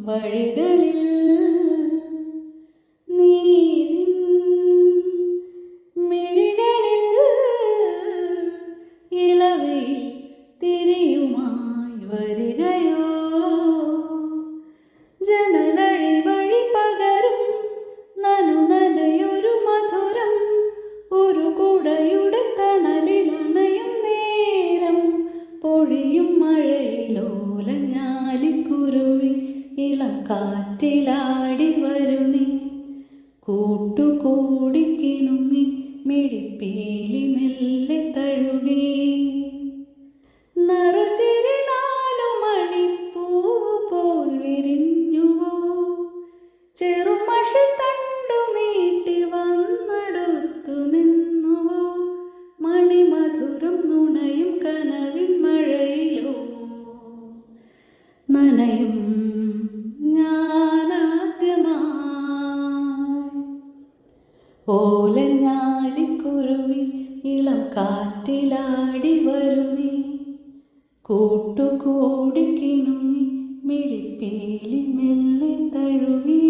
വഴികളിൽ നീ മിഴികളിൽ ഇളവയിൽ തിരിയുമായി വരികയോ ജനലഴി വഴി പകരും നനുനനയൊരു മധുരം ഒരു കുടയുടെ തണലിലണയും നേരം പൊഴിയും മഴയിലോലഞ്ഞാലിക്കുരുവി ഇളം കാറ്റിലാടി വരുന്നീ കൂട്ടുകൂടിക്കിണുങ്ങി മിഴിപ്പീലി മെല്ലെ തഴുകി നറുചിരി 4 മണിപ്പൂവ് പോൽ വിരിഞ്ഞുവോ ചെറുമഷി തണ്ടു നീട്ടി വന്നടുത്തു നിന്നുവോ മണിമധുരം നുണയും കനവിൻ മഴയിലോ നനയും ഞാനാദ്യമായി ഓലഞ്ഞാലിക്കുരുവി ഇളം കാറ്റിലാടി വരുന്നീ കൂട്ടുകൂടിക്കിണുങ്ങി മിഴിപ്പീലി മെല്ലെ തഴുകി